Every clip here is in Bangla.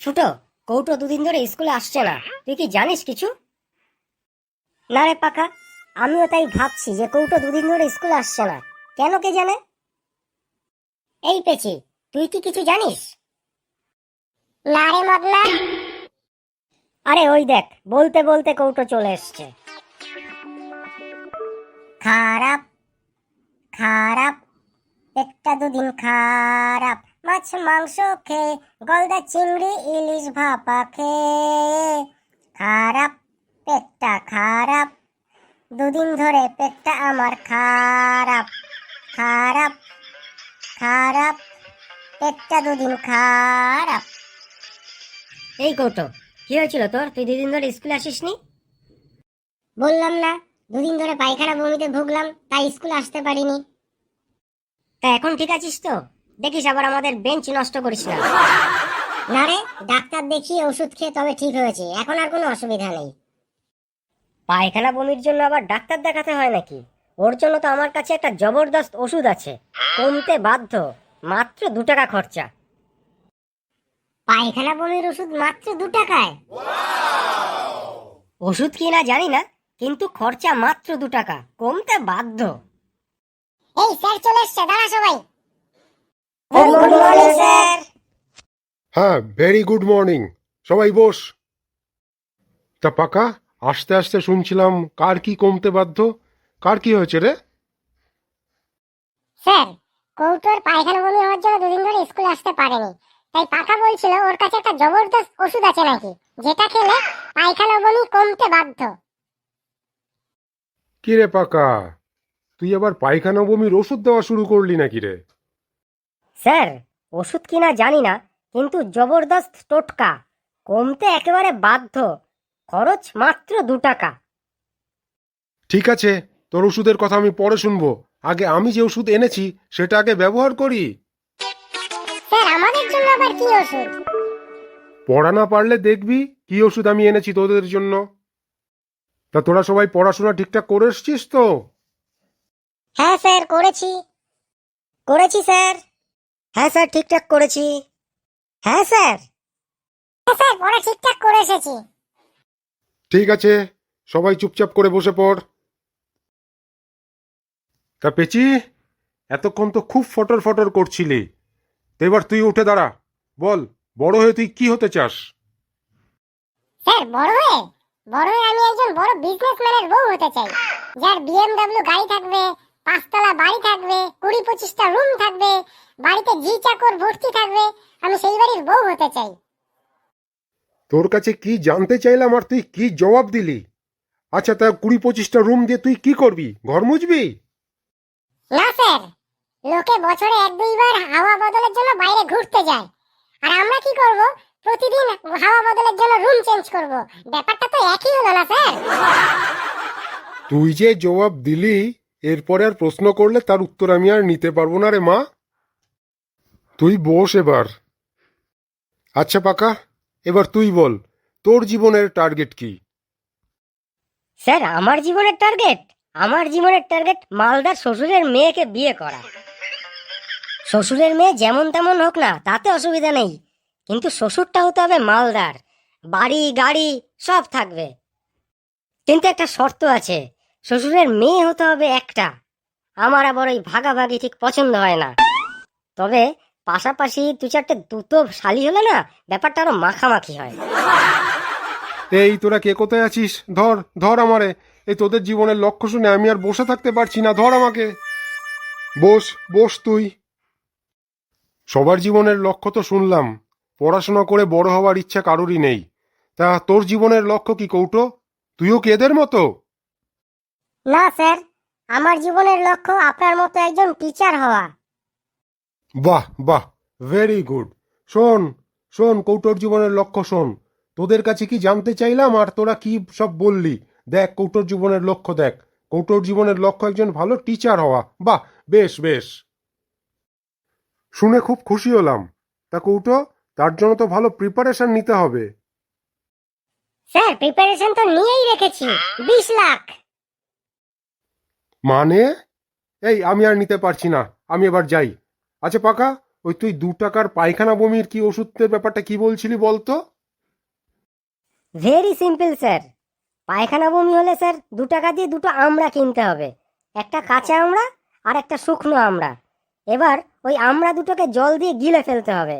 ছোটো, কৌটো দুদিন ধরে স্কুলে আসছে না, তুই কি জানিস কিছু? না রে পাকা, আমিও তাই ভাবছি যে কৌটো দুদিন ধরে স্কুলে আসছে না, কেন কে জানে। এই পেছি, তুই কি কিছু জানিস? না রে মদনা। আরে ওই দেখ, বলতে বলতে কৌটো চলে এসছে। খারাপ খারাপ, পেটটা দুদিন খারাপ, মাছ মাংস খেয়ে, গলদা চিংড়ি ইলিশ ভাপা খেয়ে। খারাপ, পেটটা খারাপ, দুদিন ধরে পেটটা আমার খারাপ। খারাপ খারাপ, পেটটা দুদিন খারাপ। এই কৌটো, কি হয়েছিল তোর? তুই দুদিন ধরে স্কুলে আসিসনি। বললাম না, দুদিন ধরে পায়খানা বমিতে ভুগলাম, তাই স্কুলে আসতে পারিনি। তা এখন ঠিক আছিস তো? দেখিস আবার আমাদের বেঞ্চ নষ্ট করিস না। না রে, ডাক্তার দেখিয়ে ওষুধ খেয়ে তবে ঠিক হয়েছে, এখন আর কোনো অসুবিধা নেই। পায়খানা বমির জন্য আবার ডাক্তার দেখাতে হয় নাকি? ওর জন্য তো আমার কাছে একটা জবরদস্ত ওষুধ আছে, কমতে বাধ্য, মাত্র 2 টাকা খরচা। পায়খানা বমির ওষুধ মাত্র 2 টাকায়? ওষুধ কি না জানি না, কিন্তু খরচা মাত্র 2 টাকা, কমতে বাধ্য। এই স্যার চলে এসছে, দাঁড়া সবাই। Good morning sir. হ্যাঁ, ভেরি গুড মর্নিং। সবাই বস। তা পাকা, আস্তে আস্তে শুনছিলাম কার কি কমতে বাধ্য? কার কি হয়েছে রে? স্যার, কৌটোর পায়খানা বমি হওয়ার জন্য দুদিন ধরে স্কুলে আসতে পারেনি, তাই পাকা বলছিল ওর কাছে একটা জবরদস্ত ওষুধ আছে নাকি, যেটা খেলে পায়খানা বমি কমতে বাধ্য। কি রে পাকা, তুই আবার পায়খানা বমির ওষুধ দেওয়া শুরু করলি নাকি রে? স্যার, ওষুধ কি না জানি না, কিন্তু জবরদস্ত টোটকা, কমতে একেবারে বাধ্য, খরচ মাত্র 2 টাকা। ঠিক আছে, তোর ওষুধের কথা আমি পরে শুনবো। আগে আমি যে ওষুধ এনেছি সেটা আগে ব্যবহার করি। স্যার, আমাদের জন্য আবার কি ওষুধ? পড়া না পারলে দেখবি কি ওষুধ আমি এনেছি তোদের জন্য। তা তোরা সবাই পড়াশোনা ঠিকঠাক করে এসছিস তো? হ্যাঁ স্যার, করেছি স্যার। হ্যাঁ স্যার, ঠিকঠাক করেছি। হ্যাঁ স্যার। হ্যাঁ স্যার, পড়া ঠিকঠাক করে এসেছি। ঠিক আছে, সবাই চুপচাপ করে বসে পড়। তা পেচি, এতক্ষণ তো খুব ফটর ফটর করছিলি, তো এবার তুই উঠে দাঁড়া। বল, বড় হয়ে তুই কি হতে চাস? স্যার, বড় হয়ে আমি একজন বড় বিজনেসম্যানের বউ হতে চাই, যার বিএমডব্লিউ গাড়ি থাকবে, 5 তলা বাড়ি থাকবে, 20-25টা রুম থাকবে, বাড়িতে জি চাকর ভর্তি থাকবে। আমি সেই বাড়ির বউ হতে চাই। তোর কাছে কি জানতে চাইলাম আর তুই কি জবাব দিলি? আচ্ছা, তা 20-25টা রুম দিয়ে তুই কি করবি? ঘর মুছবি? না স্যার, লোকে বছরে 1-2 বার হাওয়া বদলের জন্য বাইরে ঘুরতে যায়, আর আমরা কি করব? প্রতিদিন হাওয়া বদলের জন্য রুম চেঞ্জ করব। ব্যাপারটা তো একই হলো না স্যার? তুই যে জবাব দিলি, এরপরে আর প্রশ্ন করলে তার উত্তর আমি আর নিতে পারবো না রে মা। তুই বস এবার। আচ্ছা পাকা, এবার তুই বল, তোর জীবনের টার্গেট কি? স্যার, আমার জীবনের টার্গেট মালদার শ্বশুরের মেয়েকে বিয়ে করা। শ্বশুরের মেয়ে যেমন তেমন হোক না, তাতে অসুবিধা নেই, কিন্তু শ্বশুরটা হতে হবে মালদার, বাড়ি গাড়ি সব থাকবে। কিন্তু একটা শর্ত আছে, শ্বশুরের মেয়ে হতে হবে একটা। আমার আবার ওই ভাগাভাগি ঠিক পছন্দ হয় না। তবে পাশাপাশি 2-4টে দুটো শালি হলে না, ব্যাপারটা আরো মাখামাখি হয়। এই তোরা কে কোথায় আছিস? ধর ধর আমারে। এই তোদের জীবনের লক্ষ্য শুনে আমি আর বসে থাকতে পারছি না, ধর আমাকে। বস বস তুই। সবার জীবনের লক্ষ্য তো শুনলাম, পড়াশোনা করে বড় হওয়ার ইচ্ছা কারোরই নেই। তা তোর জীবনের লক্ষ্য কি কৌটো? তুইও কি এদের মতো? না স্যার, আমার জীবনের লক্ষ্য আপনার মতো একজন টিচার হওয়া। বাহ বাহ, ভেরি গুড। শোন শোন, কৌটোর জীবনের লক্ষ্য শোন। তোদের কাছে কি জানতে চাইলাম আর তোরা কি সব বললি? দেখ কৌটোর জীবনের লক্ষ্য দেখ। কৌটোর জীবনের লক্ষ্য একজন ভালো টিচার হওয়া। বাহ, বেশ বেশ, শুনে খুব খুশি হলাম। তা কৌটো, তার জন্য তো ভালো প্রিপারেশন নিতে হবে। স্যার, প্রিপারেশন তো নিয়েই রেখেছি, 20 লাখ। মানে? এই আমি আর নিতে পারছি না, আমি এবার যাই। আচ্ছা পাকা, ওই তুই 2 টাকার পায়খানা বমির কি ওষুধের ব্যাপারটা কি বলছিলি বলতো? Very simple sir. পায়খানা বমি হলে স্যার 2 টাকা দিয়ে 2টো আমড়া কিনতে হবে, একটা কাঁচা আমড়া আর একটা শুকনো আমড়া। এবার ওই আমড়া দুটোকে জল দিয়ে গিলে ফেলতে হবে,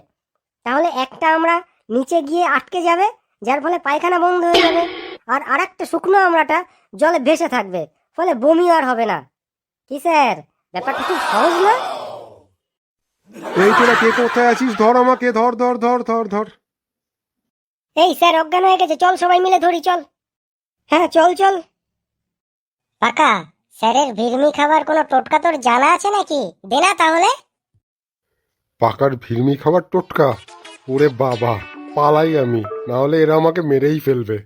তাহলে একটা আমড়া নিচে গিয়ে আটকে যাবে, যার ফলে পায়খানা বন্ধ হয়ে যাবে, আর আরেকটা শুকনো আমড়াটা জলে ভেসে থাকবে, ফলে বমি আর হবে না। কি স্যার, ব্যাপারটা খুব সহজ না? এই তোরা কে কোথায় আছিস? ধর আমাকে, ধর ধর ধর ধর ধর। এই স্যার অজ্ঞান হয়ে গেছে, চল সবাই মিলে ধরি, চল। হ্যাঁ চল চল। কাকা, স্যারের ভিড়মি খাবার কোনো টোটকা তোর জানা আছে নাকি? দে না তাহলে। পাকার ভিড়মি খাবার টোটকা? ওরে বাবা, পালাই আমি, না হলে এরা আমাকে মেরেই ফেলবে।